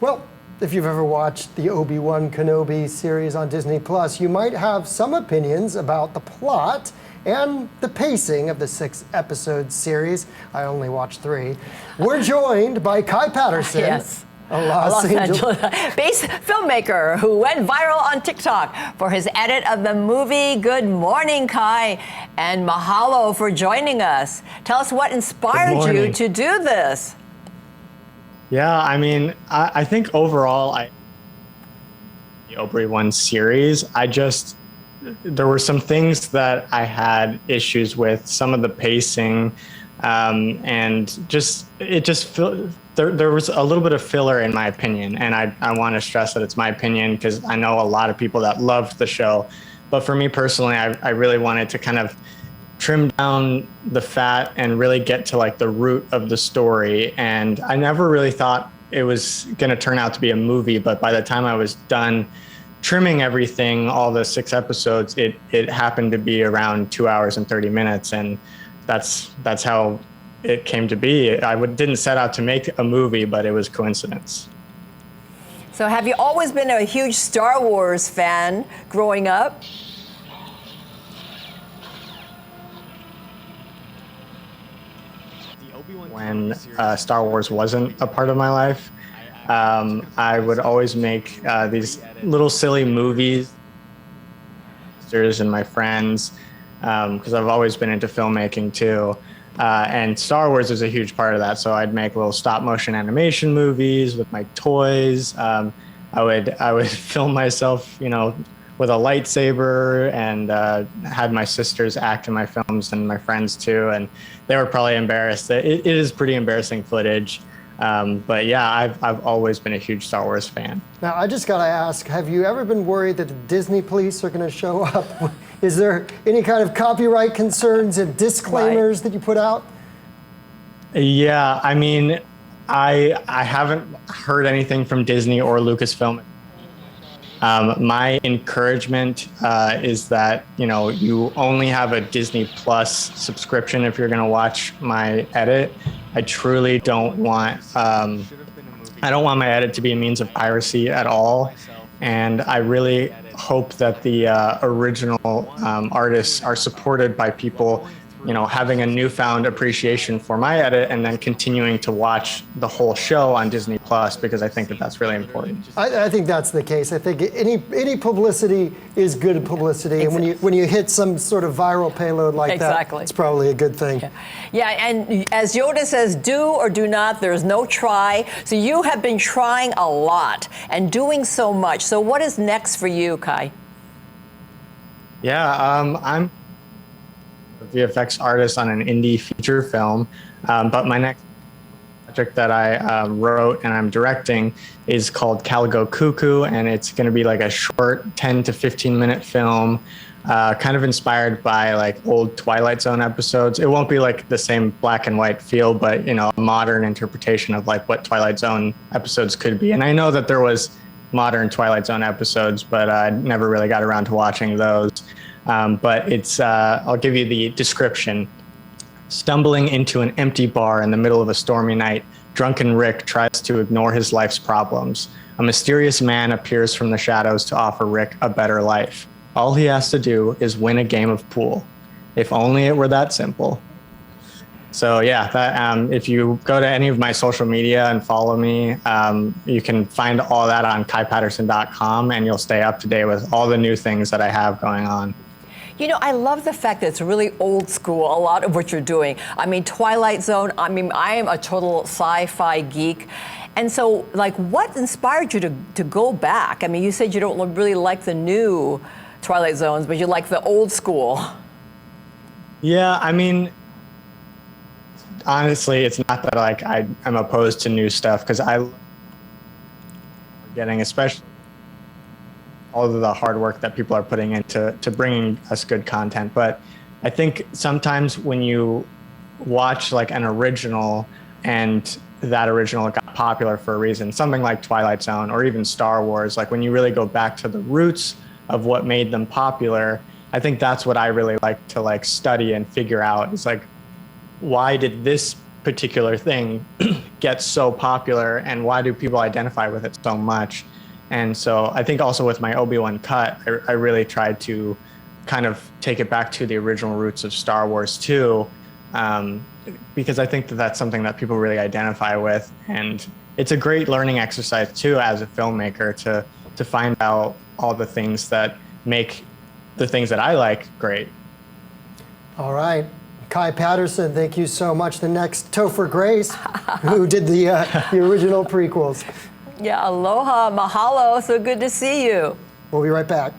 Well, if you've ever watched the Obi-Wan Kenobi series on Disney Plus, you might have some opinions about the plot and the pacing of the 6-episode series. I only watched 3. We're joined by Kai Patterson. Yes. A Los Angeles-based filmmaker who went viral on TikTok for his edit of the movie. Good morning, Kai, and mahalo for joining us. Tell us what inspired you to do this. Yeah, I mean, I think overall, the Obi-Wan series, there were some things that I had issues with, some of the pacing, and there was a little bit of filler in my opinion. And I want to stress that it's my opinion because I know a lot of people that loved the show. But for me personally, I really wanted to kind of trim down the fat and really get to like the root of the story. And I never really thought it was going to turn out to be a movie, but by the time I was done trimming everything, all the 6 episodes, it happened to be around 2 hours and 30 minutes. And that's how it came to be. I didn't set out to make a movie, but it was coincidence. So have you always been a huge Star Wars fan growing up? When Star Wars wasn't a part of my life, I would always make these little silly movies, sisters and my friends, because I've always been into filmmaking too. And Star Wars is a huge part of that. So I'd make little stop motion animation movies with my toys. I would film myself, with a lightsaber, and had my sisters act in my films and my friends too. And they were probably embarrassed. It is pretty embarrassing footage. But yeah, I've always been a huge Star Wars fan. Now, I just got to ask, have you ever been worried that the Disney police are going to show up? Is there any kind of copyright concerns and disclaimers that you put out? Yeah, I mean, I haven't heard anything from Disney or Lucasfilm. My encouragement is that, you only have a Disney Plus subscription if you're going to watch my edit. I truly don't want, I don't want my edit to be a means of piracy at all. And I really hope that the original artists are supported by people, having a newfound appreciation for my edit and then continuing to watch the whole show on Disney Plus, because I think that that's really important. I think that's the case. I think any publicity is good publicity. Exactly. And when you hit some sort of viral payload like that, it's probably a good thing. Yeah, and as Yoda says, do or do not, there's no try. So you have been trying a lot and doing so much. So what is next for you, Kai? Yeah, I'm a VFX artist on an indie feature film, but my next project that I wrote and I'm directing is called Caligo Cuckoo, and it's going to be like a short 10 to 15 minute film, kind of inspired by like old Twilight Zone episodes. It won't be like the same black and white feel, but a modern interpretation of like what Twilight Zone episodes could be. And I know that there was modern Twilight Zone episodes, but I never really got around to watching those. But it's, I'll give you the description. Stumbling into an empty bar in the middle of a stormy night, drunken Rick tries to ignore his life's problems. A mysterious man appears from the shadows to offer Rick a better life. All he has to do is win a game of pool. If only it were that simple. So yeah, if you go to any of my social media and follow me, you can find all that on kaipatterson.com, and you'll stay up to date with all the new things that I have going on. I love the fact that it's really old school, a lot of what you're doing. I mean, Twilight Zone, I am a total sci-fi geek. And so, like, what inspired you to go back? I mean, you said you don't really like the new Twilight Zones, but you like the old school. Yeah, I mean, honestly, it's not that like I'm opposed to new stuff, because I getting, especially all of the hard work that people are putting into bringing us good content. But I think sometimes when you watch like an original and that original got popular for a reason, something like Twilight Zone or even Star Wars, like when you really go back to the roots of what made them popular, I think that's what I really like to like study and figure out. It's like, why did this particular thing get so popular and why do people identify with it so much? And so I think also with my Obi-Wan cut, I really tried to kind of take it back to the original roots of Star Wars too, because I think that that's something that people really identify with. And it's a great learning exercise too as a filmmaker to find out all the things that make the things that I like great. All right. Kai Patterson, thank you so much. The next Topher Grace, who did the original prequels. Yeah, aloha, mahalo. So good to see you. We'll be right back.